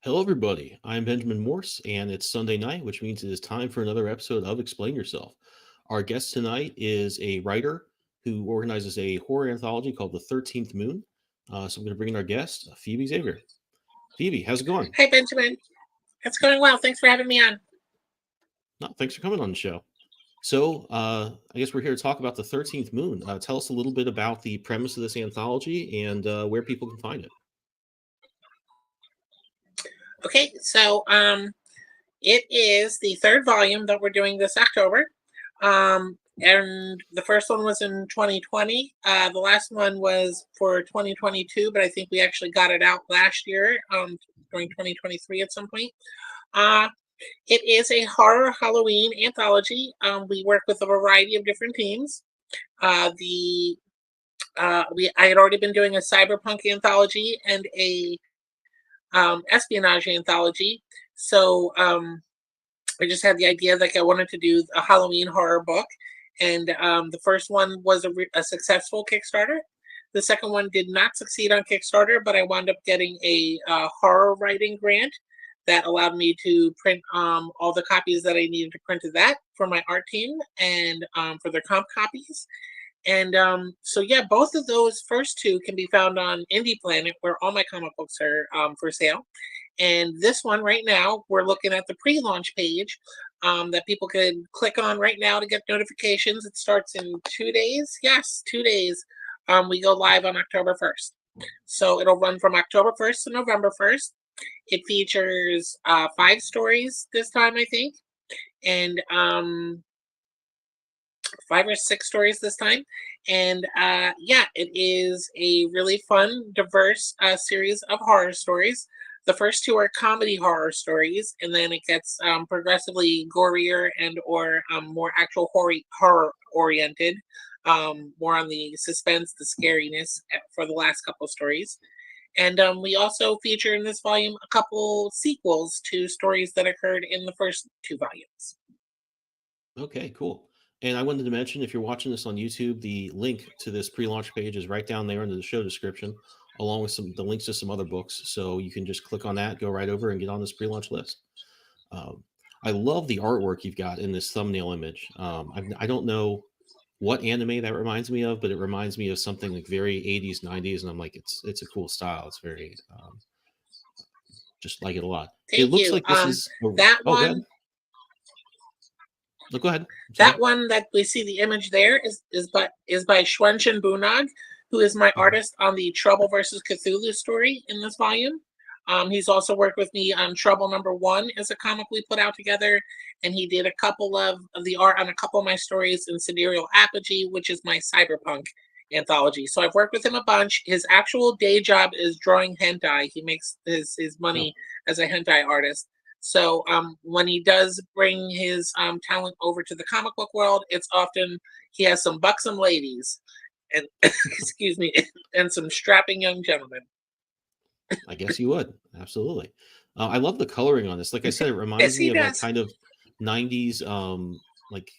Hello, everybody. I'm Benjamin Morse, and it's Sunday night, which means it is time for another episode of Explain Yourself. Our guest tonight is a writer who organizes a horror anthology called The 13th Moon. So I'm going to bring in our guest, Phoebe Xavier. Phoebe, how's it going? Hey, Benjamin. It's going well. Thanks for having me on. No, thanks for coming on the show. So I guess we're here to talk about The 13th Moon. Tell us a little bit about the premise of this anthology and where people can find it. Okay, so it is the third volume that we're doing this October. And the first one was in 2020. The last one was for 2022, but I think we actually got it out last year, during 2023 at some point. It is a horror Halloween anthology. We work with a variety of different themes. I had already been doing a cyberpunk anthology and a espionage anthology. So I just had the idea that I wanted to do a Halloween horror book. And the first one was a successful Kickstarter. The second one did not succeed on Kickstarter, but I wound up getting a horror writing grant that allowed me to print all the copies that I needed to print of that for my art team and for their comp copies. And so, yeah, both of those first two can be found on Indie Planet, where all my comic books are for sale. And this one right now, we're looking at the pre-launch page that people can click on right now to get notifications. It starts in 2 days. Yes, 2 days. We go live on October 1st. So it'll run from October 1st to November 1st. It features 5 stories this time, I think. And 5 or 6 stories this time. And yeah, it is a really fun, diverse series of horror stories. The first 2 are comedy horror stories, and then it gets progressively gorier and or more actual horror oriented, more on the suspense, the scariness for the last couple of stories. And we also feature in this volume a couple sequels to stories that occurred in the first 2 volumes. Okay, cool. And I wanted to mention, if you're watching this on YouTube, the link to this pre-launch page is right down there in the show description, along with the links to some other books. So you can just click on that, go right over, and get on this pre-launch list. Um, I love the artwork you've got in this thumbnail image. I don't know what anime that reminds me of, but it reminds me of something like very 80s, 90s, and I'm like, it's a cool style. It's very just like it a lot. It Thank looks you. like this is. That Oh, go ahead. one No, go ahead. I'm That sorry. one that we see the image there is by Schwenshin Bunag, who is my Mhm. artist on the Trouble versus Cthulhu story in this volume. He's also worked with me on Trouble Number One as a comic we put out together, and he did a couple of the art on a couple of my stories in Sidereal Apogee, which is my cyberpunk anthology. So I've worked with him a bunch. His actual day job is drawing hentai. He makes his No. money as a hentai artist. So when he does bring his talent over to the comic book world, it's often he has some buxom ladies and excuse me, and some strapping young gentlemen. I guess you would. Absolutely. I love the coloring on this. Like I said, it Yes, reminds me he of like does. kind of 90s like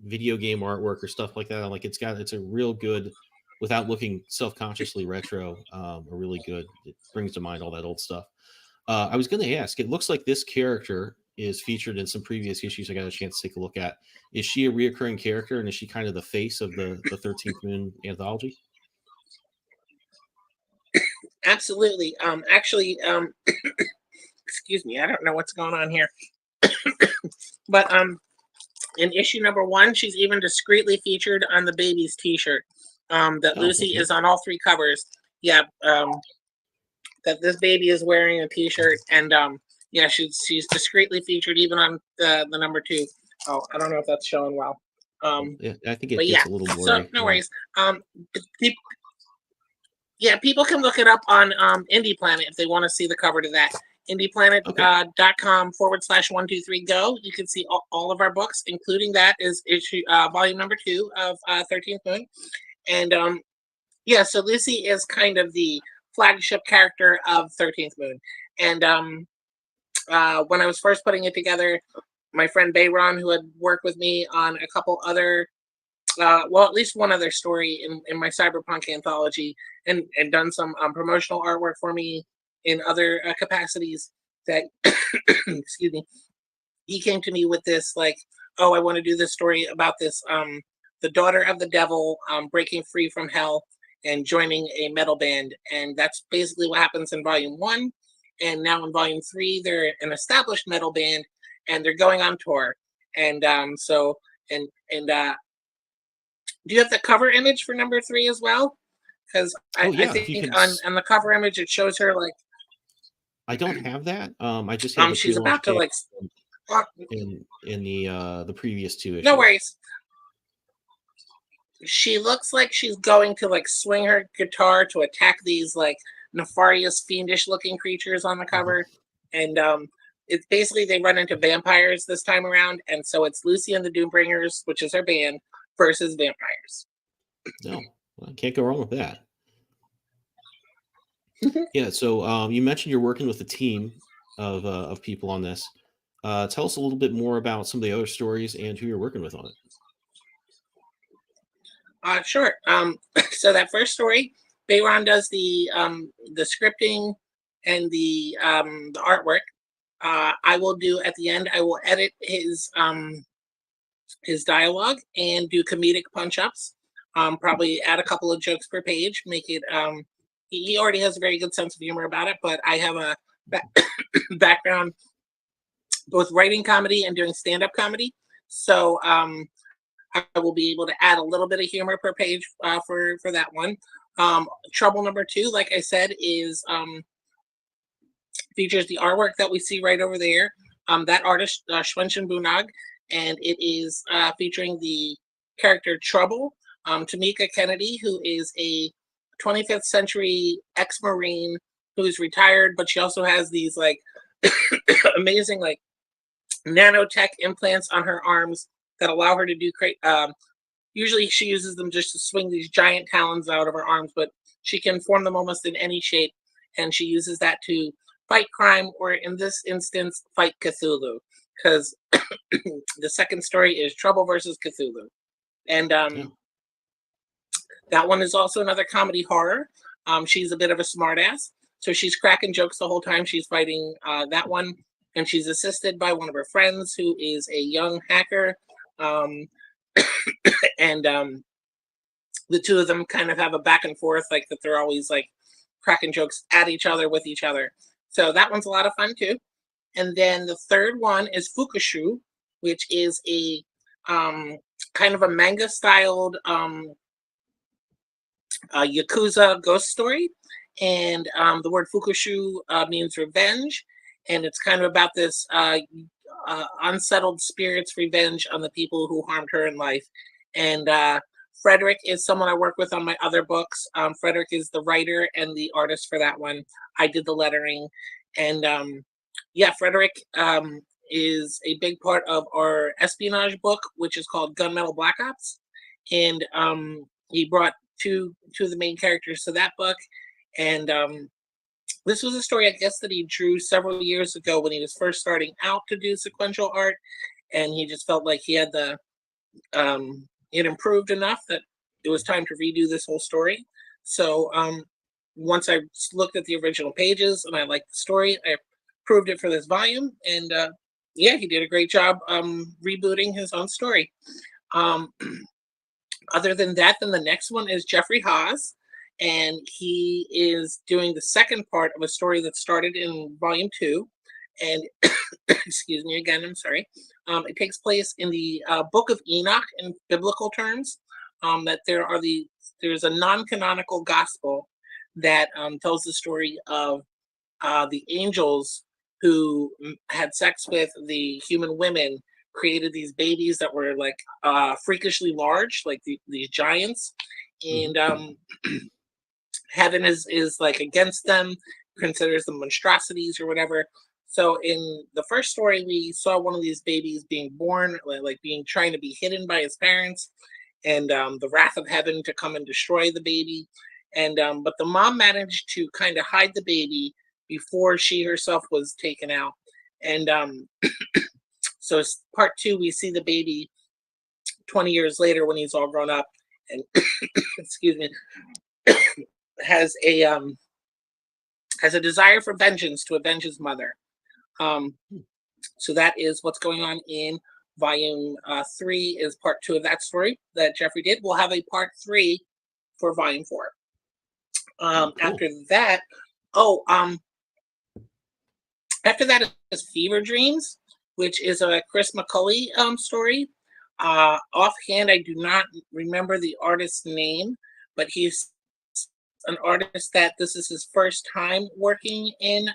video game artwork or stuff like that. Like it's a real good, without looking self-consciously retro, a really good, it brings to mind all that old stuff. I was going to ask, it looks like this character is featured in some previous issues I got a chance to take a look at. Is she a reoccurring character, and is she kind of the face of the 13th Moon anthology? Absolutely. Actually, excuse me, I don't know what's going on here, but in issue number 1, she's even discreetly featured on the baby's T-shirt. That Oh, Lucy okay. is on all 3 covers. Yeah. That this baby is wearing a T-shirt, and yeah, she's discreetly featured even on the number 2. Oh, I don't know if that's showing well. Yeah, I think it But gets yeah, a little so blurry. no Yeah. worries. Pe- yeah, people can look it up on Indie Planet if they want to see the cover to that. Okay. indieplanet.com/123go. You can see all of our books, including that is issue volume number 2 of 13th Moon. And yeah, so Lucy is kind of the flagship character of 13th Moon. And when I was first putting it together, my friend Bayron, who had worked with me on a couple other, well, at least one other story in my cyberpunk anthology, and done some promotional artwork for me in other capacities. that excuse me, he came to me with this like, oh, I want to do this story about this the daughter of the devil breaking free from hell and joining a metal band, and that's basically what happens in volume 1. And now in volume 3 they're an established metal band and they're going on tour. And so and do you have the cover image for number 3 as well? Because Oh I yeah, if you think can. on the cover image it shows her like I don't have that. I just have the she's pre-launch about to page like uh, in the previous 2 no issues. worries. She looks like she's going to like swing her guitar to attack these like nefarious, fiendish looking creatures on the cover. And it's basically they run into vampires this time around. And so it's Lucy and the Doombringers, which is her band, versus vampires. No, I can't go wrong with that. Yeah. So you mentioned you're working with a team of people on this. Tell us a little bit more about some of the other stories and who you're working with on it. Sure. So that first story, Bayron does the scripting and the artwork. I will do at the end. I will edit his dialogue and do comedic punch ups. Probably add a couple of jokes per page. Make it. He already has a very good sense of humor about it, but I have a background both writing comedy and doing stand up comedy. So I will be able to add a little bit of humor per page for that one. Trouble number 2, like I said, is features the artwork that we see right over there. That artist, Schwenchen Bunag, and it is featuring the character Trouble, Tamika Kennedy, who is a 25th century ex-Marine who's retired, but she also has these like amazing like nanotech implants on her arms that allow her to do great. Usually she uses them just to swing these giant talons out of her arms, but she can form them almost in any shape, and she uses that to fight crime, or in this instance, fight Cthulhu, because the second story is Trouble versus Cthulhu. And that one is also another comedy horror. She's a bit of a smartass, so she's cracking jokes the whole time she's fighting that one, and she's assisted by one of her friends who is a young hacker. And the two of them kind of have a back and forth, like that they're always like cracking jokes at each other with each other. So that one's a lot of fun too. And then the third one is Fukushu, which is a kind of a manga styled Yakuza ghost story. And the word Fukushu means revenge. And it's kind of about this unsettled spirit's revenge on the people who harmed her in life. And Frederick is someone I work with on my other books. Frederick is the writer and the artist for that one. I did the lettering. And yeah, Frederick is a big part of our espionage book, which is called Gunmetal Black Ops. And he brought two of the main characters to that book. And this was a story, I guess, that he drew several years ago when he was first starting out to do sequential art. And he just felt like he had it improved enough that it was time to redo this whole story. So once I looked at the original pages and I liked the story, I approved it for this volume. And yeah, he did a great job rebooting his own story. Other than that, then the next one is Jeffrey Haas. And he is doing the second part of a story that started in volume 2. And excuse me again, I'm sorry. It takes place in the Book of Enoch in biblical terms. That there's a non-canonical gospel that tells the story of the angels who had sex with the human women, created these babies that were like freakishly large, like these giants. And heaven is like against them, considers them monstrosities or whatever. So in the first story, we saw one of these babies being born, like being trying to be hidden by his parents, and the wrath of heaven to come and destroy the baby. And but the mom managed to kind of hide the baby before she herself was taken out. And so part 2, we see the baby 20 years later when he's all grown up, and excuse me, has a desire for vengeance to avenge his mother. So that is what's going on in volume 3 is part 2 of that story that Jeffrey did. We'll have a part 3 for volume 4. Oh, cool. After that, oh, after that is Fever Dreams, which is a Chris McCulley story. Offhand, I do not remember the artist's name, but he's an artist that this is his first time working in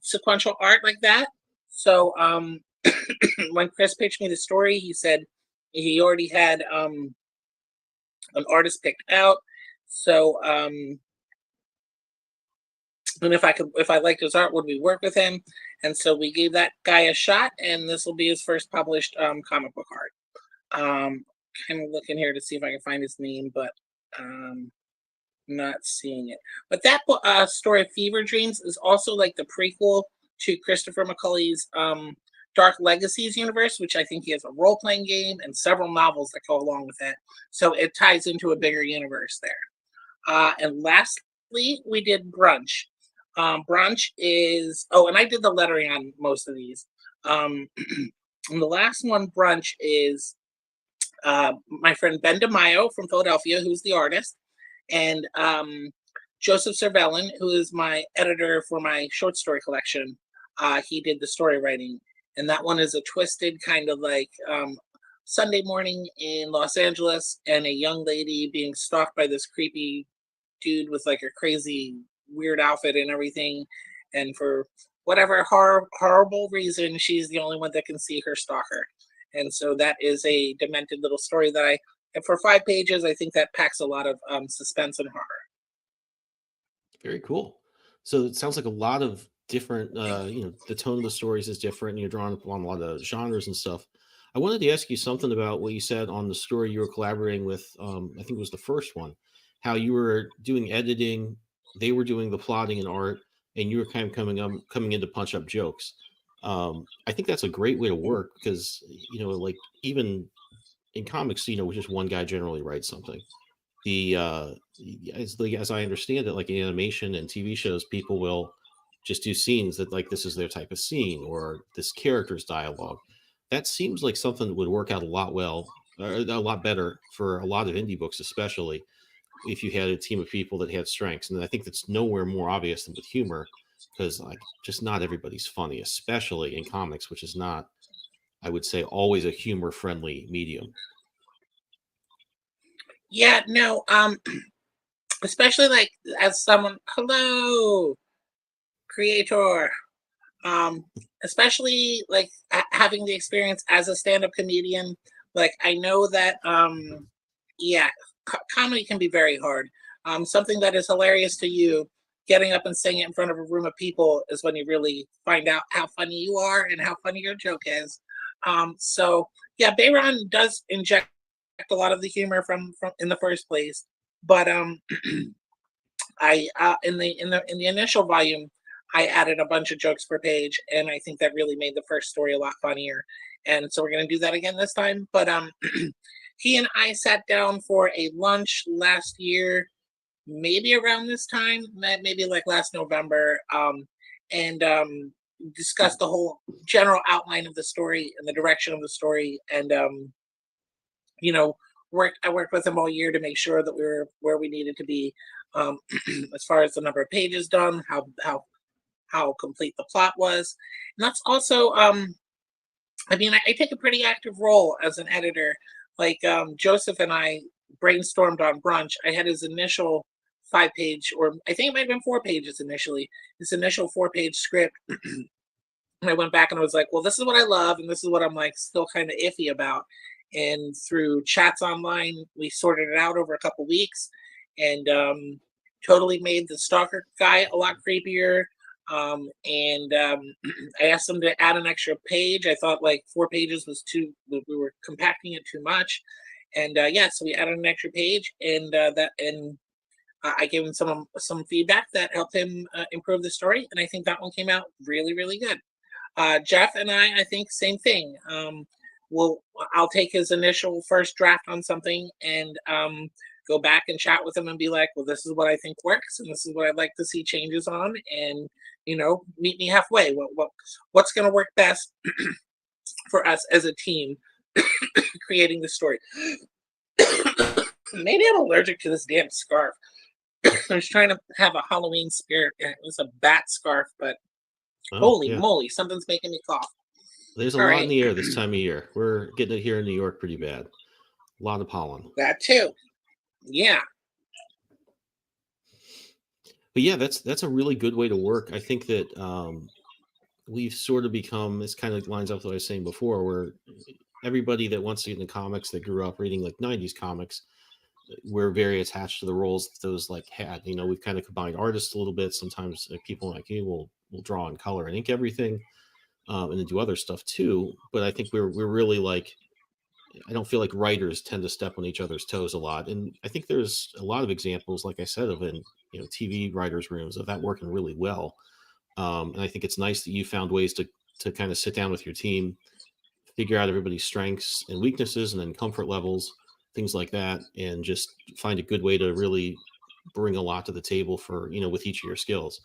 sequential art like that. So when Chris pitched me the story, he said he already had an artist picked out. So and if I liked his art, would we work with him? And so we gave that guy a shot, and this will be his first published comic book art. Kind of looking here to see if I can find his name, but not seeing it. But that story of Fever Dreams is also like the prequel to Christopher McCulley's Dark Legacies universe, which I think he has a role-playing game and several novels that go along with that. So it ties into a bigger universe there. And lastly, we did Brunch. Brunch is, oh, and I did the lettering on most of these. And the last one, Brunch, is my friend Ben DeMaio from Philadelphia, who's the artist, and Joseph Cervellin, who is my editor for my short story collection. He did the story writing, and that one is a twisted kind of like Sunday morning in Los Angeles, and a young lady being stalked by this creepy dude with like a crazy weird outfit and everything, and for whatever horrible reason, she's the only one that can see her stalker. And so that is a demented little story that and for 5 pages, I think that packs a lot of suspense and horror. Very cool. So it sounds like a lot of different, the tone of the stories is different, and you're drawing upon a lot of genres and stuff. I wanted to ask you something about what you said on the story you were collaborating with. I think it was the first one, how you were doing editing, they were doing the plotting and art, and you were kind of coming in to punch up jokes. I think that's a great way to work because like even in comics, just one guy generally writes something. The as I understand it, like in animation and TV shows, people will just do scenes that like this is their type of scene or this character's dialogue. That seems like something that would work out a lot better for a lot of indie books, especially if you had a team of people that had strengths. And I think that's nowhere more obvious than with humor, because like just not everybody's funny, especially in comics, which is not, I would say, always a humor friendly medium. Yeah, no, especially like as someone, hello, creator, um, especially like having the experience as a stand-up comedian. Like I know that, yeah, comedy can be very hard. Something that is hilarious to you, getting up and saying it in front of a room of people is when you really find out how funny you are and how funny your joke is. So yeah, Bayron does inject a lot of the humor from in the first place, but I in the initial volume, I added a bunch of jokes per page, and I think that really made the first story a lot funnier. And so we're gonna do that again this time. But he and I sat down for a lunch last year, maybe around this time, maybe like last November, and discussed the whole general outline of the story and the direction of the story, and you know, I worked with him all year to make sure that we were where we needed to be, um, as far as the number of pages done, how complete the plot was, and that's also, I mean, I take a pretty active role as an editor. Like Joseph and I brainstormed on Brunch. I had his initial 5 page, or I think it might have been 4 pages initially. His initial 4 page script. And I went back and I was like, well, this is what I love, and this is what I'm like still kind of iffy about. And through chats online, we sorted it out over a couple weeks, and totally made the stalker guy a lot creepier. And I asked them to add an extra page. I thought like 4 pages was too. We were compacting it too much, and yeah, so we added an extra page, and I gave him some feedback that helped him improve the story, and I think that one came out really really good. Jeff and I think same thing. I'll take his initial first draft on something and go back and chat with them and be like, well, this is what I think works, and this is what I'd like to see changes on, and meet me halfway. What's going to work best for us as a team creating the story? Maybe I'm allergic to this damn scarf. I was trying to have a Halloween spirit, and it was a bat scarf, but holy moly, something's making me cough. There's a lot in the air this time of year. We're getting it here in New York pretty bad. A lot of pollen. That too. Yeah. But yeah, that's a really good way to work. I think that we've sort of become, this kind of lines up with what I was saying before, where everybody that wants to get into comics that grew up reading like 90s comics, we're very attached to the roles that those like had. We've kind of combined artists a little bit. Sometimes people like you will draw and color and ink everything, and then do other stuff too. But I think we're really like, I don't feel like writers tend to step on each other's toes a lot. And I think there's a lot of examples, like I said, of in TV writers' rooms of that working really well. And I think it's nice that you found ways to kind of sit down with your team, figure out everybody's strengths and weaknesses, and then comfort levels, things like that, and just find a good way to really bring a lot to the table for with each of your skills.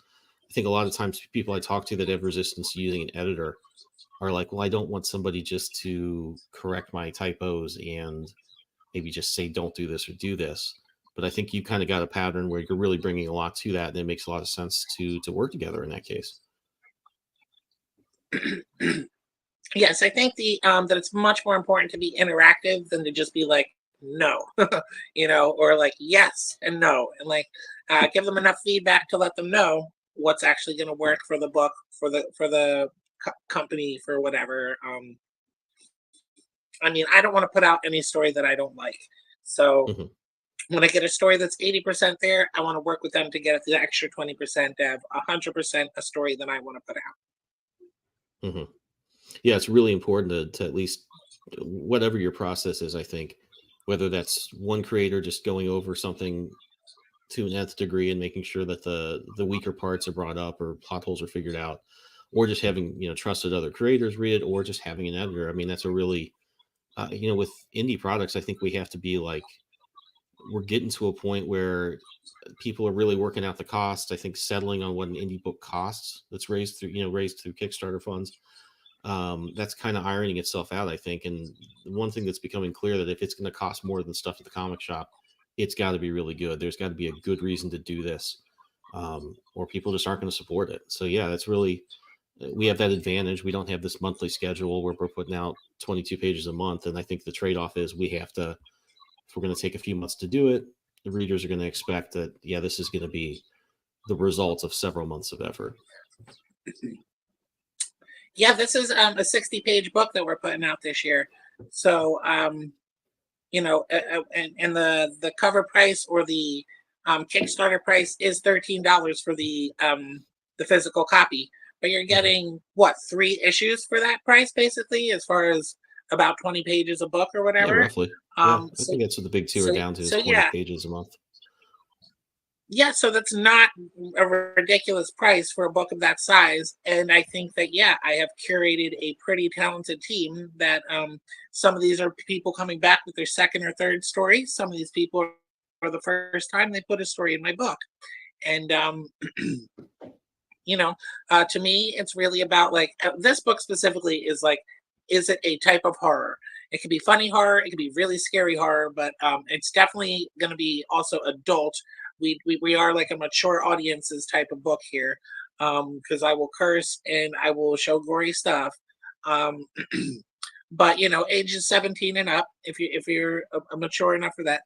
I think a lot of times people I talk to that have resistance to using an editor are like, well, I don't want somebody just to correct my typos and maybe just say, don't do this or do this. But I think you kind of got a pattern where you're really bringing a lot to that, and it makes a lot of sense to work together in that case. Yes, I think that it's much more important to be interactive than to just be like, no, or like yes and no, and like give them enough feedback to let them know what's actually going to work for the book, for the company, for whatever. I mean, I don't want to put out any story that I don't like. So when I get a story that's 80% there, I want to work with them to get the extra 20% to have 100% a story that I want to put out. Yeah, it's really important to at least, whatever your process is, I think, whether that's one creator just going over something to an nth degree and making sure that the weaker parts are brought up or plot holes are figured out, or just having trusted other creators read it, or just having an editor. I mean, that's a really with indie products, I think we have to be like, we're getting to a point where people are really working out the cost. I think settling on what an indie book costs that's raised through Kickstarter funds, that's kind of ironing itself out, I think. And one thing that's becoming clear, that if it's going to cost more than stuff at the comic shop, it's got to be really good. There's got to be a good reason to do this, or people just aren't going to support it. So yeah, that's really, we have that advantage. We don't have this monthly schedule where we're putting out 22 pages a month. And I think the trade-off is we have to, if we're going to take a few months to do it, the readers are going to expect that, yeah, this is going to be the result of several months of effort. Yeah, this is a 60-page book that we're putting out this year. So, and the cover price, or the Kickstarter price, is $13 for the physical copy. But you're getting 3 issues for that price, basically, as far as about 20 pages a book or whatever. Yeah, roughly. I think that's what the big two are down to, is 20 pages a month. Yeah, so that's not a ridiculous price for a book of that size. And I think that, I have curated a pretty talented team that some of these are people coming back with their second or third story. Some of these people are the first time they put a story in my book. And, to me, it's really about, like, this book specifically is like, is it a type of horror? It could be funny horror, it could be really scary horror, but it's definitely going to be also adult. We are like a mature audiences type of book here, because I will curse and I will show gory stuff. But ages 17 and up, if you're mature enough for that.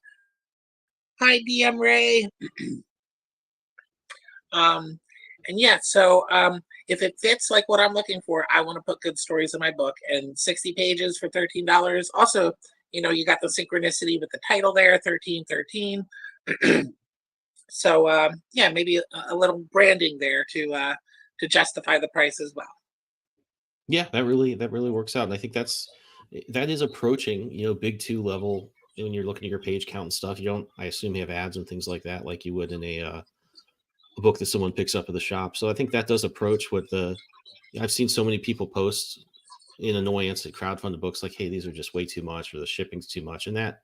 Hi, DM Ray. And so if it fits like what I'm looking for, I want to put good stories in my book, and 60 pages for $13. Also, you got the synchronicity with the title there, 1313. So maybe a little branding there to justify the price as well. Yeah, that really works out. And I think that is approaching, big 2 level. When you're looking at your page count and stuff, you don't, I assume, have ads and things like that like you would in a book that someone picks up at the shop. So I think that does approach what I've seen so many people post in annoyance at crowdfunded books like, hey, these are just way too much, or the shipping's too much. And that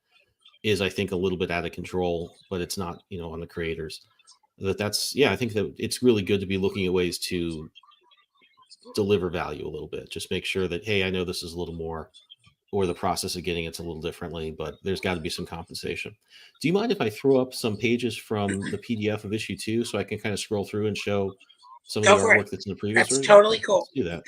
is, I think, a little bit out of control, but it's not, on the creators. Yeah, I think that it's really good to be looking at ways to deliver value a little bit. Just make sure that, hey, I know this is a little more, or the process of getting it's a little differently, but there's got to be some compensation. Do you mind if I throw up some pages from the PDF of issue 2 so I can kind of scroll through and show some of Go the for it. artwork that's in the previous That's version? totally Okay, let's cool. do that.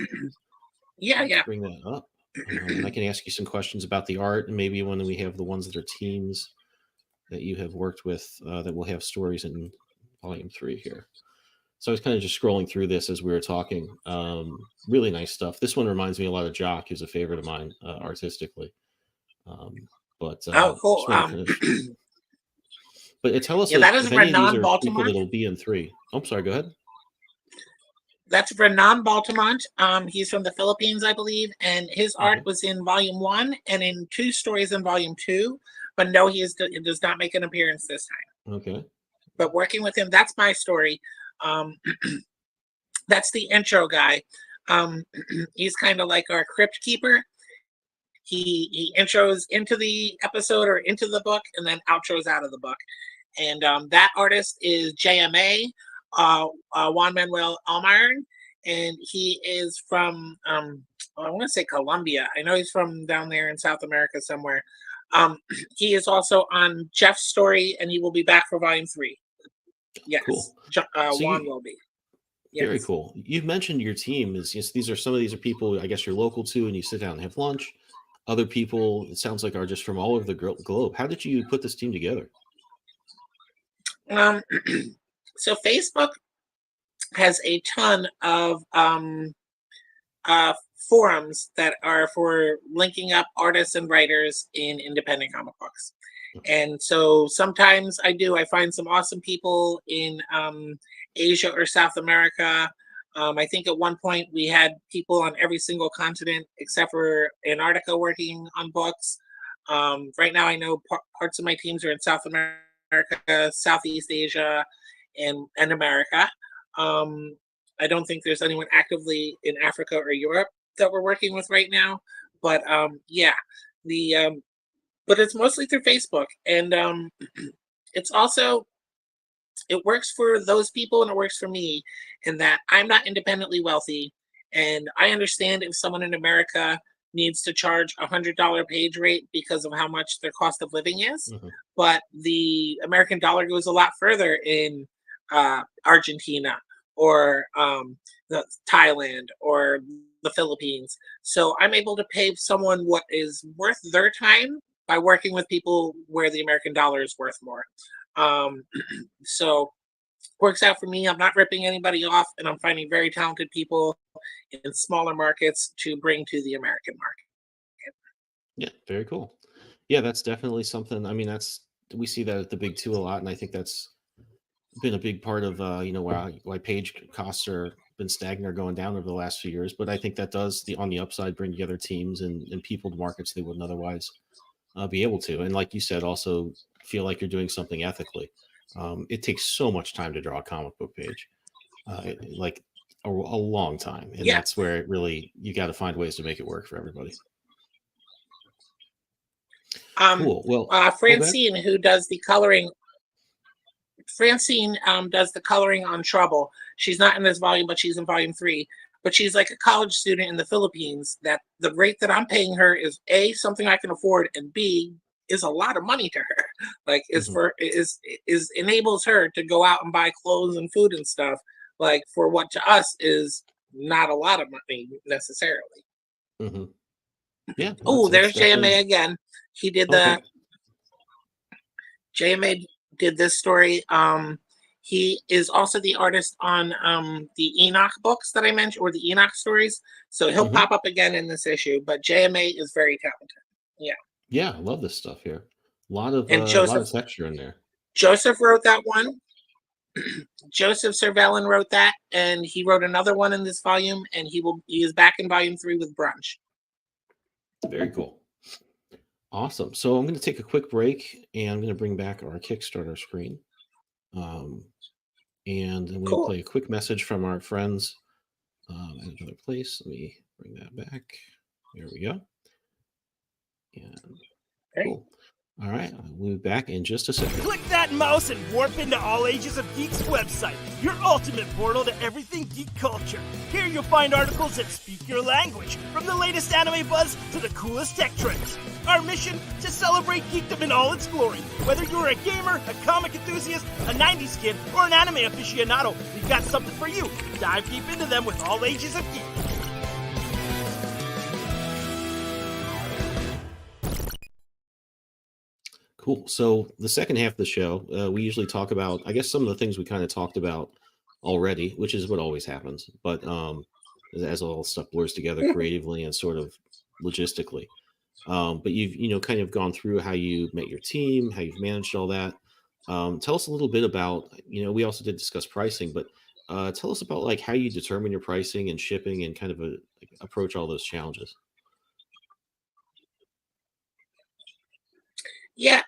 Yeah, Let's yeah. bring that up. And I can ask you some questions about the art, and maybe when we have the ones that are teams that you have worked with that will have stories in volume 3 here. So I was kind of just scrolling through this as we were talking. Really nice stuff. This one reminds me a lot of Jock, who's a favorite of mine artistically. But Oh, cool. just want to finish. But tell us Yeah, that is if any of these Renan are people Baltimore. that'll be in 3. Oh, I'm sorry. Go ahead. That's Renan Baltimont. He's from the Philippines, I believe, and his art Okay. was in volume 1 and in 2 stories in volume 2. But no, it does not make an appearance this time. Okay. But working with him, that's my story. That's the intro guy. He's kind of like our crypt keeper. He intros into the episode or into the book, and then outros out of the book. And that artist is JMA, Juan Manuel Almiron, and he is from I want to say Colombia. I know he's from down there in South America somewhere. He is also on Jeff's story, and he will be back for volume 3. Yes, Cool. Juan will be. Yes. Very cool. You've mentioned your team is some of these are people I guess you're local to, and you sit down and have lunch. Other people, it sounds like, are just from all over the globe. How did you put this team together? So Facebook has a ton of forums that are for linking up artists and writers in independent comic books. And so sometimes I find some awesome people in Asia or South America. I think at one point we had people on every single continent except for Antarctica working on books. Right now I know parts of my teams are in South America, Southeast Asia, and America. I don't think there's anyone actively in Africa or Europe that we're working with right now. But yeah, but it's mostly through Facebook, and it's also it works for those people and it works for me in that I'm not independently wealthy, and I understand if someone in America needs to charge $100 page rate because of how much their cost of living is, Mm-hmm. but the American dollar goes a lot further in Argentina or Thailand or the Philippines. So I'm able to pay someone what is worth their time by working with people where the American dollar is worth more. So works out for me. I'm not ripping anybody off, and I'm finding very talented people in smaller markets to bring to the American market. Yeah, very cool. Yeah, that's definitely something. I mean, we see that at the big 2 a lot, and I think that's been a big part of why page costs are been stagnant or going down over the last few years. But I think that does on the upside bring together teams and people to markets they wouldn't otherwise be able to. And like you said, also feel like you're doing something ethically. It takes so much time to draw a comic book page, like a long time, and Yeah. that's where it really you got to find ways to make it work for everybody. Cool. Well, Francine, who does the coloring. Francine does the coloring on Trouble. She's not in this volume, but she's in volume 3. But she's like a college student in the Philippines. That the rate that I'm paying her is A, something I can afford, and B, is a lot of money to her. Like is enables her to go out and buy clothes and food and stuff. Like for what to us is not a lot of money necessarily. Mm-hmm. Yeah. Oh, there's JMA again. He did the JMA did this story. He is also the artist on the Enoch books that I mentioned, or the Enoch stories. So he'll pop up again in this issue. But JMA is very talented. Yeah. Yeah, I love this stuff here. A lot of texture in there. Joseph wrote that one. Joseph Cervellin wrote that, and he wrote another one in this volume, and he is back in volume 3 with Brunch. Very cool. Awesome. So I'm going to take a quick break, and I'm going to bring back our Kickstarter screen. And I'm going to play a quick message from our friends at another place. Let me bring that back. There we go. And cool. All right, we'll be back in just a second. Click that mouse and warp into All Ages of Geek's website, your ultimate portal to everything geek culture. Here you'll find articles that speak your language, from the latest anime buzz to the coolest tech trends. Our mission? To celebrate geekdom in all its glory. Whether you're a gamer, a comic enthusiast, a 90s kid, or an anime aficionado, we've got something for you. Dive deep into them with All Ages of Geek. Cool. So the second half of the show, we usually talk about, I guess, some of the things we kind of talked about already, which is what always happens. But as all stuff blurs together creatively and sort of logistically. But you've kind of gone through how you met your team, how you've managed all that. Tell us a little bit about, we also did discuss pricing, but tell us about like how you determine your pricing and shipping and kind of approach all those challenges. Yeah.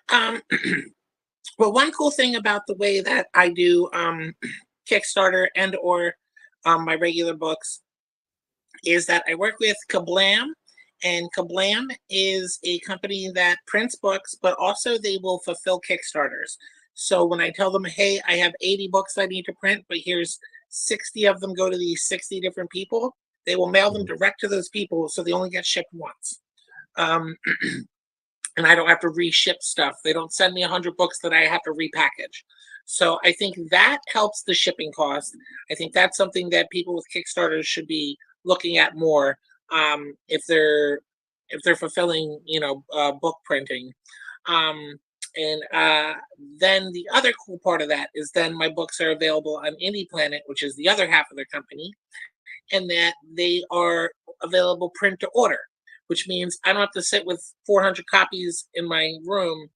Well, one cool thing about the way that I do Kickstarter and or my regular books is that I work with Kablam, and Kablam is a company that prints books, but also they will fulfill Kickstarters. So when I tell them, hey, I have 80 books I need to print, but here's 60 of them go to these 60 different people, they will mail them direct to those people, so they only get shipped once. And I don't have to reship stuff. They don't send me 100 books that I have to repackage. So I think that helps the shipping cost. I think that's something that people with Kickstarters should be looking at more if they're fulfilling, book printing. And then the other cool part of that is then my books are available on Indie Planet, which is the other half of their company, and that they are available print to order, which means I don't have to sit with 400 copies in my room.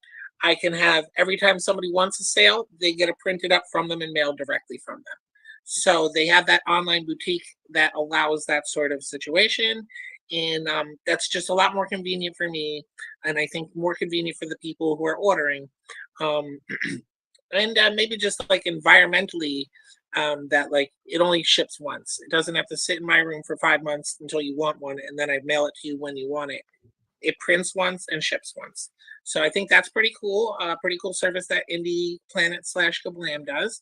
I can have, every time somebody wants a sale, they get it printed up from them and mailed directly from them. So they have that online boutique that allows that sort of situation. And that's just a lot more convenient for me. And I think more convenient for the people who are ordering. And maybe just like environmentally, that like it only ships once. It doesn't have to sit in my room for 5 months until you want one, and then I mail it to you when you want it. It prints once and ships once. So I think that's pretty cool. Pretty cool service that Indie Planet / Kablam does.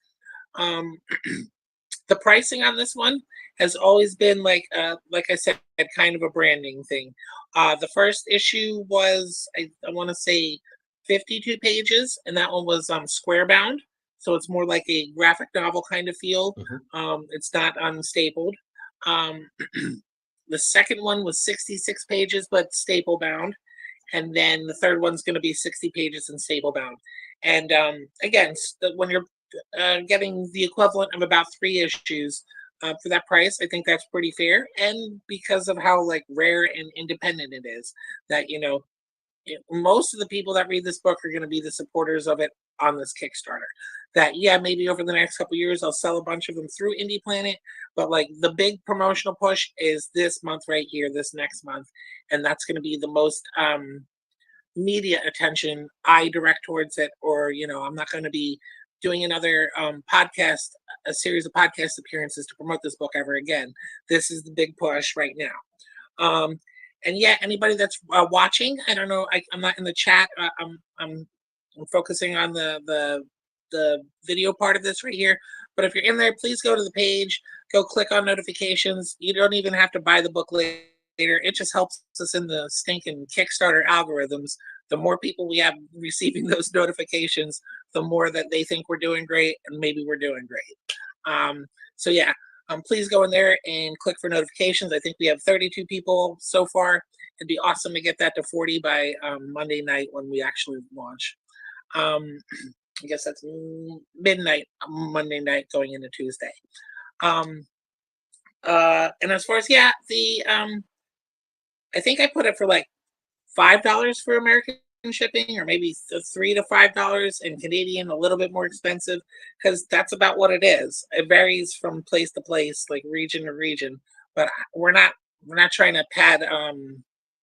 The pricing on this one has always been like I said, kind of a branding thing. The first issue was I want to say 52 pages, and that one was square bound. So it's more like a graphic novel kind of feel. It's not unstapled. The second one was 66 pages, but staple bound. And then the third one's going to be 60 pages and staple bound. And again, when you're getting the equivalent of about 3 issues for that price, I think that's pretty fair. And because of how like rare and independent it is, that, most of the people that read this book are going to be the supporters of it on this Kickstarter. That, yeah, maybe over the next couple of years, I'll sell a bunch of them through Indie Planet. But like the big promotional push is this month right here, this next month. And that's going to be the most media attention I direct towards it. Or, I'm not going to be doing another podcast, a series of podcast appearances to promote this book ever again. This is the big push right now. And yeah, anybody that's watching, I don't know, I'm not in the chat. I'm focusing on the video part of this right here. But if you're in there, please go to the page, go click on notifications. You don't even have to buy the book later. It just helps us in the stinking Kickstarter algorithms. The more people we have receiving those notifications, the more that they think we're doing great, and maybe we're doing great. So yeah, please go in there and click for notifications. I think we have 32 people so far. It'd be awesome to get that to 40 by Monday night when we actually launch. I guess that's midnight Monday night going into Tuesday. And as far as I think I put it for like $5 for American shipping, or maybe $3 to $5, and Canadian a little bit more expensive, because that's about what it is. It varies from place to place, like region to region, but we're not trying to pad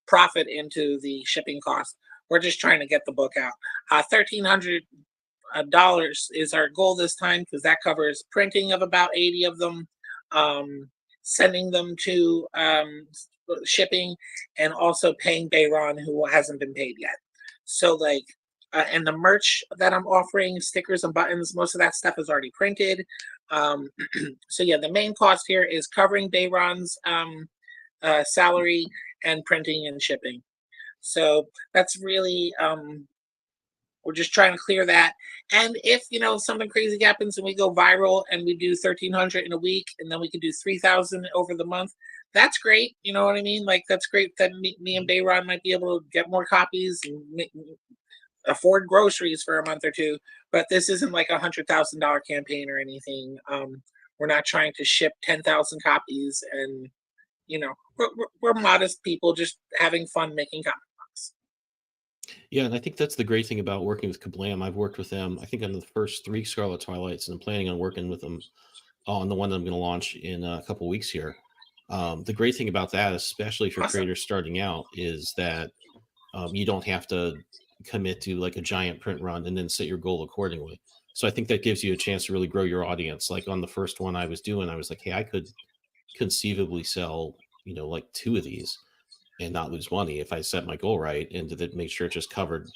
profit into the shipping cost. We're just trying to get the book out. $1,300 is our goal this time, because that covers printing of about 80 of them, sending them to shipping, and also paying Bayron, who hasn't been paid yet. So like And the merch that I'm offering, stickers and buttons, most of that stuff is already printed. So yeah, the main cost here is covering Bayron's salary and printing and shipping. So that's really we're just trying to clear that. And if something crazy happens and we go viral and we do 1,300 in a week, and then we can do 3,000 over the month, that's great. You know what I mean? Like that's great that me and Bayron might be able to get more copies and afford groceries for a month or two. But this isn't like $100,000 campaign or anything. We're not trying to ship 10,000 copies, and we're modest people just having fun making comics. Yeah, and I think that's the great thing about working with Kablam. I've worked with them, I think, on the first 3 Scarlet Twilights, and I'm planning on working with them on the one that I'm going to launch in a couple weeks here. The great thing about that, especially for Awesome. creators starting out, is that you don't have to commit to like a giant print run and then set your goal accordingly. So I think that gives you a chance to really grow your audience. Like on the first one I was doing, I was like, hey, I could conceivably sell, like 2 of these and not lose money if I set my goal right and to make sure it just covered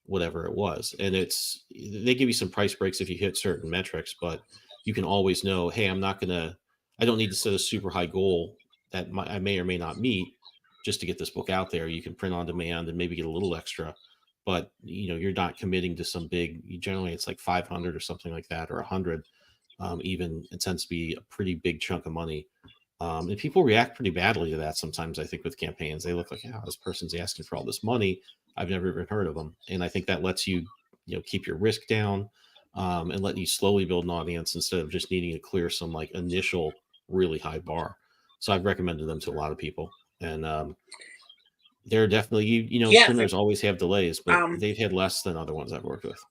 whatever it was. And they give you some price breaks if you hit certain metrics, but you can always know, hey, I don't need to set a super high goal that I may or may not meet just to get this book out there. You can print on demand and maybe get a little extra, but you're not committing to some big, generally it's like 500 or something like that, or 100. Even it tends to be a pretty big chunk of money. And people react pretty badly to that sometimes, I think, with campaigns. They look like, oh, this person's asking for all this money. I've never even heard of them. And I think that lets you, keep your risk down and let you slowly build an audience instead of just needing to clear some like initial really high bar. So I've recommended them to a lot of people. And they're definitely, Yeah, printers always have delays, but they've had less than other ones I've worked with.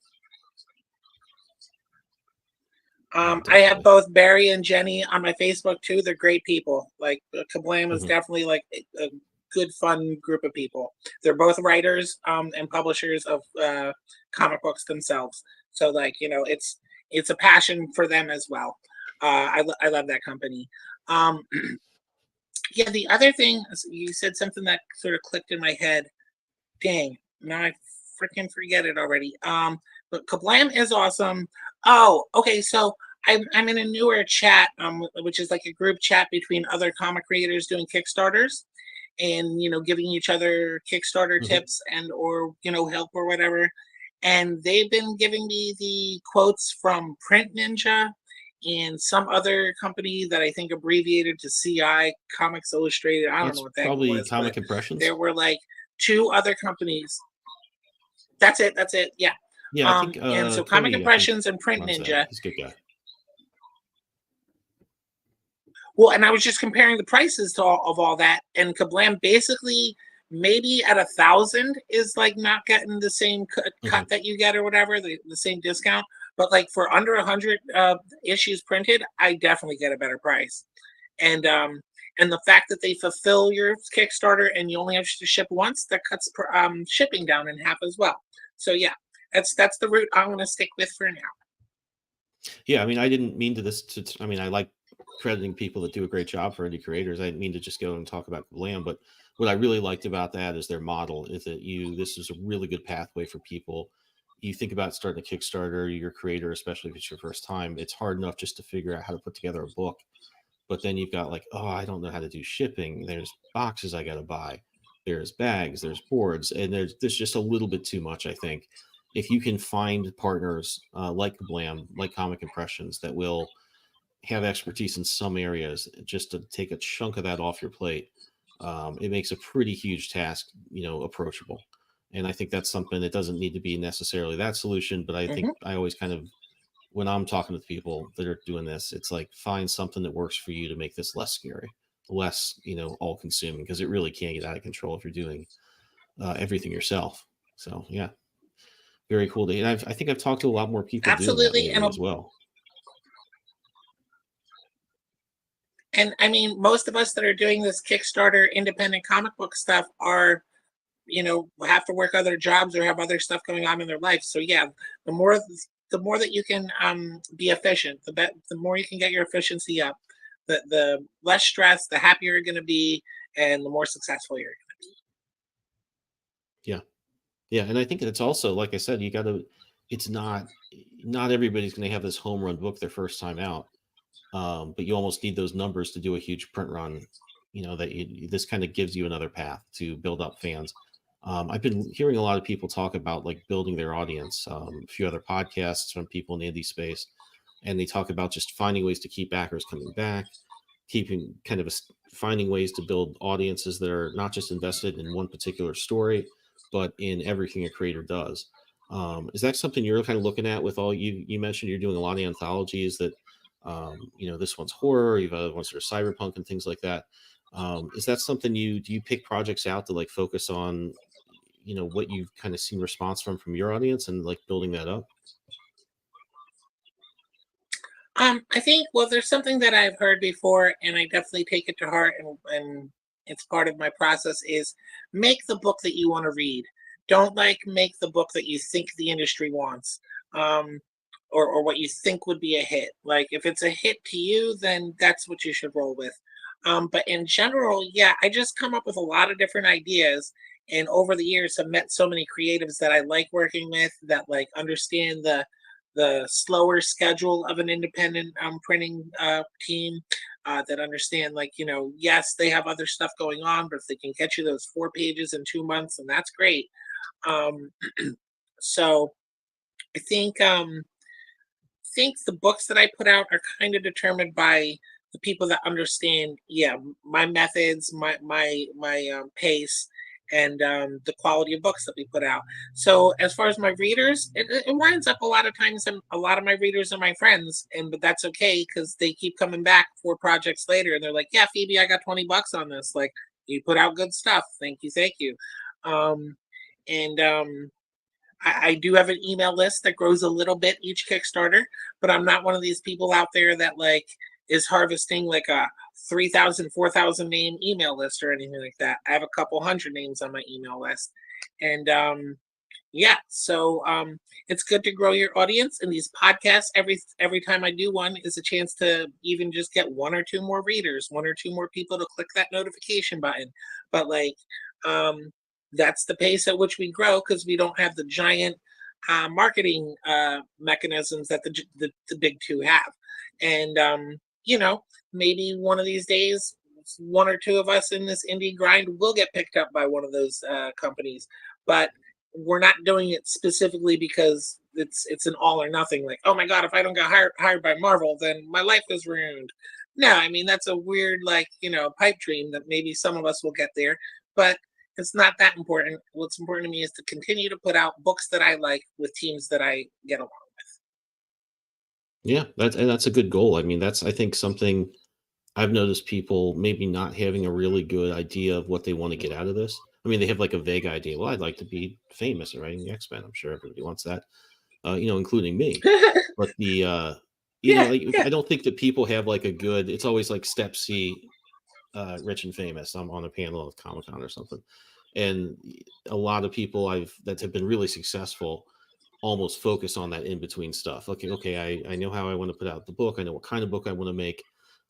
I have both Barry and Jenny on my Facebook too. They're great people. Like Kablam is definitely like a good, fun group of people. They're both writers and publishers of comic books themselves. So like it's a passion for them as well. I love that company. Yeah, the other thing you said something that sort of clicked in my head. Dang, now I freaking forget it already. But Kablam is awesome. Oh, okay. So I'm in a newer chat, which is like a group chat between other comic creators doing Kickstarters, and giving each other Kickstarter tips and or help or whatever. And they've been giving me the quotes from Print Ninja and some other company that I think abbreviated to CI, Comics Illustrated. I don't know what that probably was. Comic Impressions. There were like 2 other companies. That's it. Yeah. Yeah, I think. And so Comic Impressions and Print Ninja. He's a good guy. Well, and I was just comparing the prices to all that, and Kablam basically maybe at 1,000 is like not getting the same cut that you get or whatever, the same discount. But like for under 100 issues printed, I definitely get a better price. And the fact that they fulfill your Kickstarter and you only have to ship once, that cuts shipping down in half as well. So yeah, that's the route I'm going to stick with for now. Yeah, I mean, I didn't mean I mean, I like crediting people that do a great job for indie creators. I didn't mean to just go and talk about Kablam, but what I really liked about that is their model is that this is a really good pathway for people. You think about starting a Kickstarter, you're a creator, especially if it's your first time, it's hard enough just to figure out how to put together a book. But then you've got like, oh, I don't know how to do shipping. There's boxes I got to buy. There's bags, there's boards, and there's just a little bit too much, I think. If you can find partners like Kablam, like Comic Impressions, that will have expertise in some areas, just to take a chunk of that off your plate, it makes a pretty huge task, approachable. And I think that's something that doesn't need to be necessarily that solution. But I think I always kind of, when I'm talking with people that are doing this, it's like find something that works for you to make this less scary, less, all consuming, because it really can get out of control if you're doing everything yourself. So yeah, very cool. And I think I've talked to a lot more people Absolutely, doing that as well. And I mean, most of us that are doing this Kickstarter independent comic book stuff are, have to work other jobs or have other stuff going on in their life. So yeah, the more that you can be efficient, the more you can get your efficiency up, the less stress, the happier you're going to be, and the more successful you're going to be. Yeah, Yeah, and I think it's also, like I said, you got to. It's not everybody's going to have this home run book their first time out, but you almost need those numbers to do a huge print run. This kind of gives you another path to build up fans. I've been hearing a lot of people talk about like building their audience. A few other podcasts from people in the indie space, and they talk about just finding ways to keep backers coming back, keeping kind of finding ways to build audiences that are not just invested in one particular story, but in everything a creator does. Is that something you're kind of looking at with all you mentioned? You're doing a lot of anthologies that, this one's horror, you've other ones that are cyberpunk and things like that. Is that something do you pick projects out to like focus on, what you've kind of seen response from your audience and like building that up? I think, well, there's something that I've heard before, and I definitely take it to heart, and it's part of my process is make the book that you want to read. Don't like make the book that you think the industry wants, um, or what you think would be a hit. Like if it's a hit to you, then that's what you should roll with. But in general, yeah, I just come up with a lot of different ideas, and over the years, have met so many creatives that I like working with that like understand the slower schedule of an independent printing team, that understand, like, yes, they have other stuff going on, but if they can get you those 4 pages in 2 months, and that's great. um, so I think the books that I put out are kind of determined by the people that understand, yeah, my methods, my pace, and the quality of books that we put out. So as far as my readers, it winds up a lot of times, and a lot of my readers are my friends, and but that's okay because they keep coming back 4 projects later, and they're like, "Yeah, Phoebe, I got $20 on this. Like, you put out good stuff. Thank you, thank you." Um, and I do have an email list that grows a little bit each Kickstarter, but I'm not one of these people out there that like is harvesting like a 3,000, 4,000 name email list or anything like that. I have a couple hundred names on my email list. And yeah, so it's good to grow your audience. And these podcasts, every time I do one, is a chance to even just get one or two more readers, one or two more people to click that notification button. But like, um, that's the pace at which we grow because we don't have the giant marketing mechanisms that the big two have. And maybe one of these days, one or two of us in this indie grind will get picked up by one of those companies. But we're not doing it specifically because it's an all or nothing. Like, oh my god, if I don't get hired by Marvel, then my life is ruined. No, I mean that's a weird, like, pipe dream that maybe some of us will get there, but it's not that important. What's important to me is to continue to put out books that I like with teams that I get along with. Yeah, that's a good goal. I mean, that's I think something I've noticed people maybe not having a really good idea of what they want to get out of this. I mean, they have like a vague idea. Well, I'd like to be famous at writing the X-Men. I'm sure everybody wants that, including me. But Yeah, like yeah. I don't think that people have like a good. It's always like step C, rich and famous. I'm on a panel of Comic Con or something, and a lot of people that have been really successful almost focus on that in between stuff. Okay, I know how I want to put out the book. I know what kind of book I want to make,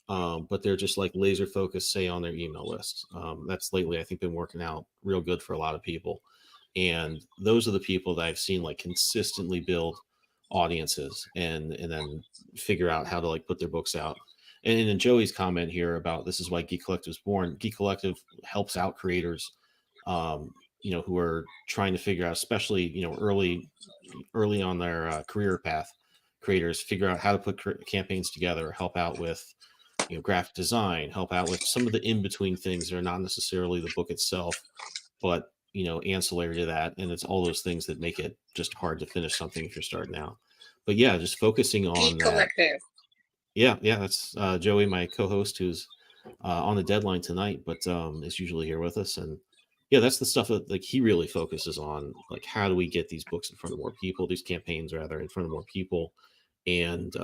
but they're just like laser focused, say, on their email list. That's lately, I think, been working out real good for a lot of people. And those are the people that I've seen like consistently build audiences and then figure out how to like put their books out. And in Joey's comment here about this is why Geek Collective was born, Geek Collective helps out creators, who are trying to figure out, especially, early on their career path, creators figure out how to put campaigns together, help out with, graphic design, help out with some of the in between things that are not necessarily the book itself, but ancillary to that. And it's all those things that make it just hard to finish something if you're starting out. But yeah, just focusing on Geek that. Collective. Yeah, that's Joey, my co-host, who's on the deadline tonight, but is usually here with us. And yeah, that's the stuff that like he really focuses on. Like, how do we get these books in front of more people? These campaigns, rather, in front of more people, and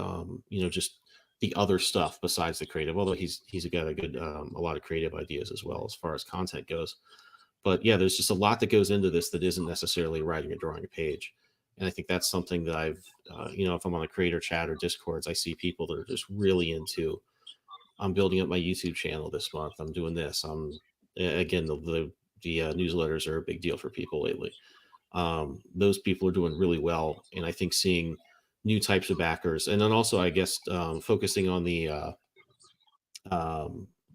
just the other stuff besides the creative. Although he's got a lot of creative ideas as well as far as content goes. But yeah, there's just a lot that goes into this that isn't necessarily writing or drawing a page. And I think that's something that I've, if I'm on a creator chat or discords, I see people that are just really into, I'm building up my YouTube channel this month. I'm doing this. Again, the newsletters are a big deal for people lately. those people are doing really well. And I think seeing new types of backers, and then also I guess focusing on the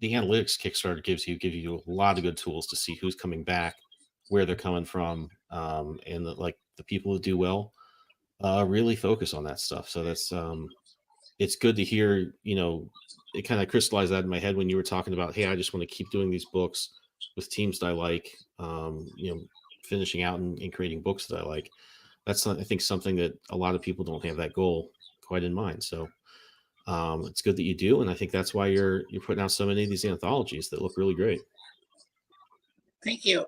analytics Kickstarter gives you a lot of good tools to see who's coming back, where they're coming from, and like the people who do well really focus on that stuff. So that's it's good to hear. It kind of crystallized that in my head when you were talking about, hey, I just want to keep doing these books with teams that I like, finishing out and creating books that I like. That's I think something that a lot of people don't have that goal quite in mind. So it's good that you do, and I think that's why you're putting out so many of these anthologies that look really great. Thank you.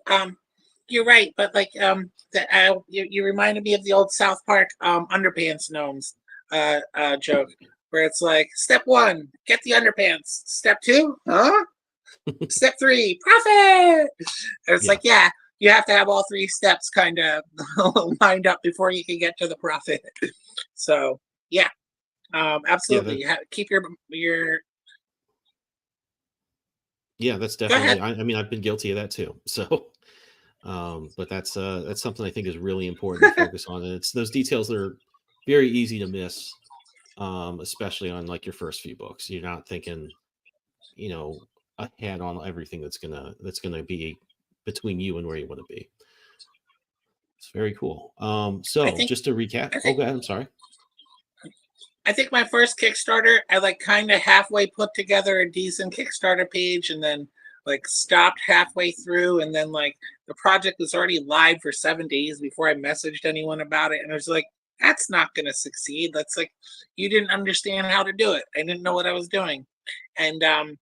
You're right, but like you reminded me of the old South Park underpants gnomes joke, where it's like, step 1, get the underpants. Step 2, huh? Step 3, profit. And it's like, yeah, you have to have all 3 steps kind of lined up before you can get to the profit. So yeah, absolutely. Keep your yeah, that's definitely. I mean, I've been guilty of that too. So, but that's something I think is really important to focus on, and it's those details that are very easy to miss, especially on like your first few books. You're not thinking, ahead on everything that's gonna be between you and where you want to be. It's very cool. So just to recap. Oh, go ahead. I'm sorry. I think my first Kickstarter, I like kind of halfway put together a decent Kickstarter page and then like stopped halfway through. And then like the project was already live for 7 days before I messaged anyone about it. And I was like, that's not going to succeed. That's like, you didn't understand how to do it. I didn't know what I was doing. And I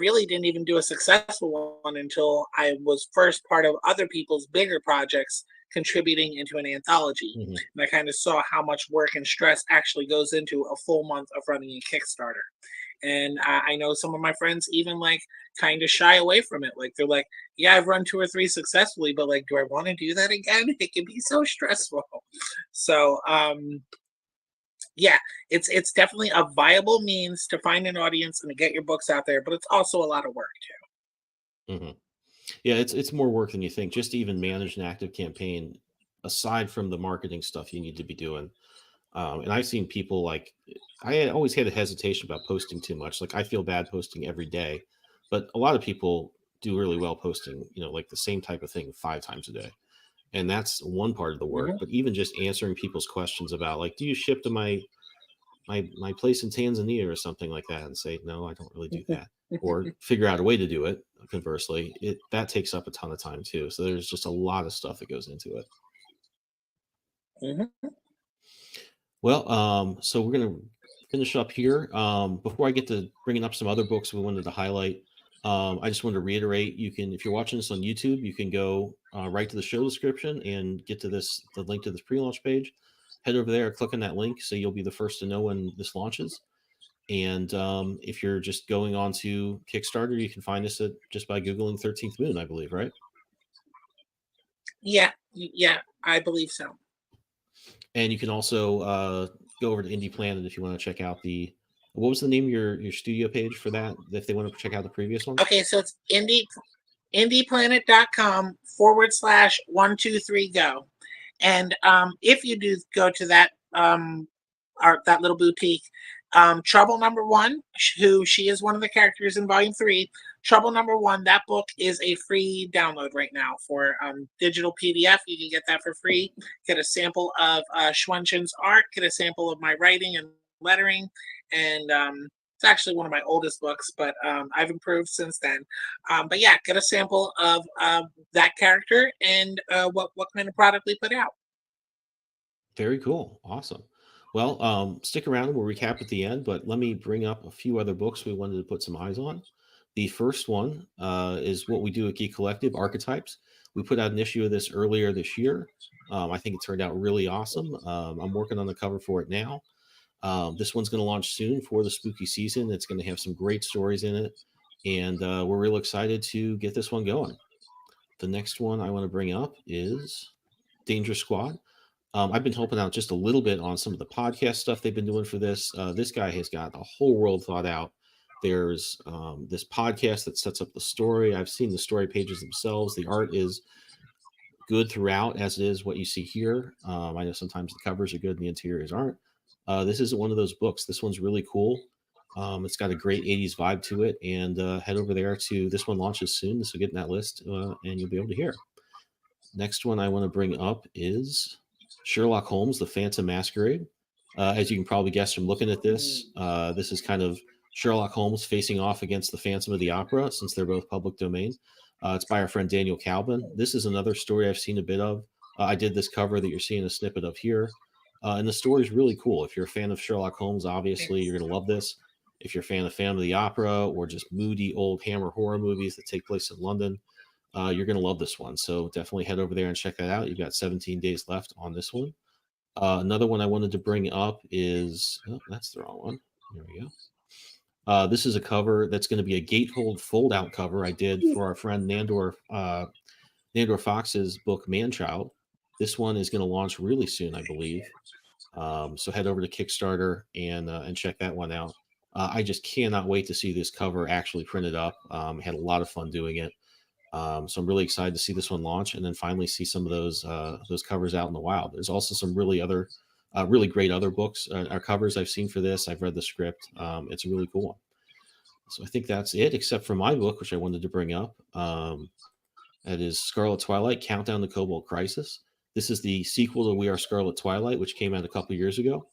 really didn't even do a successful one until I was first part of other people's bigger projects contributing into an anthology. Mm-hmm. And I kind of saw how much work and stress actually goes into a full month of running a Kickstarter. And I know some of my friends even like kind of shy away from it. Like they're like, yeah, I've run 2 or 3 successfully, but like, do I want to do that again? It can be so stressful. So yeah, it's definitely a viable means to find an audience and to get your books out there, but it's also a lot of work too. Mm-hmm. Yeah, it's more work than you think. Just to even manage an active campaign, aside from the marketing stuff you need to be doing. And I've seen people like, I always had a hesitation about posting too much. Like I feel bad posting every day, but a lot of people do really well posting, like the same type of thing 5 times a day. And that's one part of the work. Mm-hmm. But even just answering people's questions about like, do you ship to my place in Tanzania or something like that, and say, no, I don't really do that, or figure out a way to do it. Conversely, that takes up a ton of time too. So there's just a lot of stuff that goes into it. Mm-hmm. Well, so we're going to finish up here. Before I get to bringing up some other books we wanted to highlight, I just wanted to reiterate, you can, if you're watching this on YouTube, you can go right to the show description and get to the link to this pre-launch page. Head over there, click on that link, so you'll be the first to know when this launches. And if you're just going on to Kickstarter, you can find us just by Googling 13th Moon, I believe, right? Yeah, I believe so. And you can also go over to Indie Planet if you want to check out what was the name of your studio page for that, if they want to check out the previous one? Okay, so it's indieplanet.com/123go. And if you do go to that that little boutique, Trouble Number 1, who she is one of the characters in Volume 3, Trouble Number 1, that book is a free download right now for digital PDF. You can get that for free. Get a sample of Xuanzhen's art, get a sample of my writing and lettering, and it's actually one of my oldest books, but I've improved since then. But yeah, get a sample of that character and what kind of product we put out. Very cool. Awesome. Well, stick around. We'll recap at the end, but let me bring up a few other books we wanted to put some eyes on. The first one is what we do at Geek Collective, Archetypes. We put out an issue of this earlier this year. I think it turned out really awesome. I'm working on the cover for it now. This one's going to launch soon for the spooky season. It's going to have some great stories in it, and we're real excited to get this one going. The next one I want to bring up is Danger Squad. I've been helping out just a little bit on some of the podcast stuff they've been doing for this. This guy has got the whole world thought out. There's this podcast that sets up the story. I've seen the story pages themselves. The art is good throughout, as it is what you see here. I know sometimes the covers are good and the interiors aren't. This isn't one of those books. This one's really cool. It's got a great 80s vibe to it. And head over there to this one launches soon. This will get in that list and you'll be able to hear it. Next one I want to bring up is Sherlock Holmes, The Phantom Masquerade. As you can probably guess from looking at this, this is kind of Sherlock Holmes facing off against the Phantom of the Opera, since they're both public domain. It's by our friend Daniel Calvin. This is another story I've seen a bit of. I did this cover that you're seeing a snippet of here. And the story is really cool. If you're a fan of Sherlock Holmes, obviously you're going to love this. If you're a fan of Phantom of the Opera or just moody old Hammer horror movies that take place in London, you're going to love this one. So definitely head over there and check that out. You've got 17 days left on this one. Another one I wanted to bring up is, oh, that's the wrong one. There we go. This is a cover that's going to be a gatefold fold-out cover I did for our friend Nandor Fox's book Manchild. This one is going to launch really soon, I believe. So head over to Kickstarter and check that one out. I just cannot wait to see this cover actually printed up. Had a lot of fun doing it. So I'm really excited to see this one launch and then finally see some of those covers out in the wild. There's also some really great other books or covers I've seen for this. I've read the script. It's a really cool one. So I think that's it, except for my book, which I wanted to bring up. That is Scarlet Twilight, Countdown to Cobalt Crisis. This is the sequel to We Are Scarlet Twilight, which came out a couple years ago.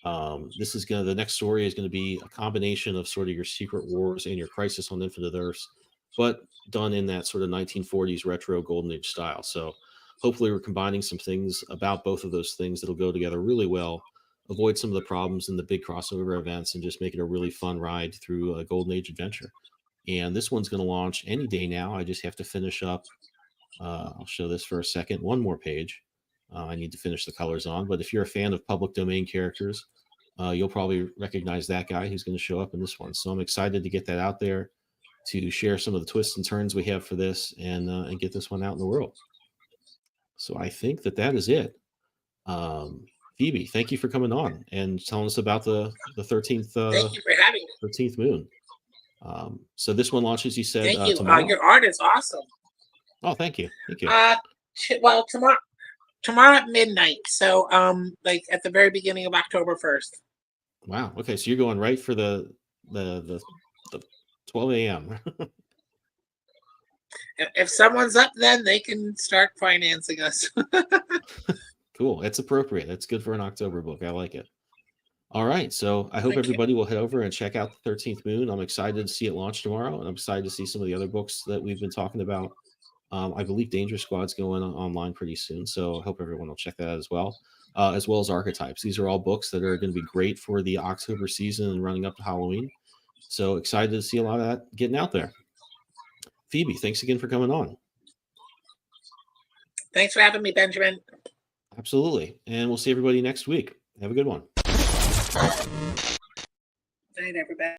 The next story is going to be a combination of sort of your Secret Wars and your Crisis on Infinite Earths, but done in that sort of 1940s retro golden age style. So hopefully we're combining some things about both of those things that'll go together really well, avoid some of the problems in the big crossover events, and just make it a really fun ride through a golden age adventure. And this one's going to launch any day now. I just have to finish up. I'll show this for a second. One more page. I need to finish the colors on. But if you're a fan of public domain characters, you'll probably recognize that guy who's going to show up in this one. So I'm excited to get that out there, to share some of the twists and turns we have for this, and get this one out in the world. So I think that is it. Phoebe, thank you for coming on and telling us about the 13th. Thank you for having me. 13th moon. So this one launches, you said, thank you. Tomorrow. Your art is awesome. Oh, thank you. Thank you. Well, tomorrow at midnight. So, like at the very beginning of October 1st. Wow. Okay, so you're going right for the 12 a.m. If someone's up, then they can start financing us. Cool. It's appropriate. That's good for an October book. I like it. All right. So I hope everybody will head over and check out the 13th Moon. I'm excited to see it launch tomorrow, and I'm excited to see some of the other books that we've been talking about. I believe Danger Squad's going online pretty soon, so I hope everyone will check that out as well as Archetypes. These are all books that are going to be great for the October season and running up to Halloween. So excited to see a lot of that getting out there. Phoebe, thanks again for coming on. Thanks for having me, Benjamin. Absolutely. And we'll see everybody next week. Have a good one. Good night, everybody.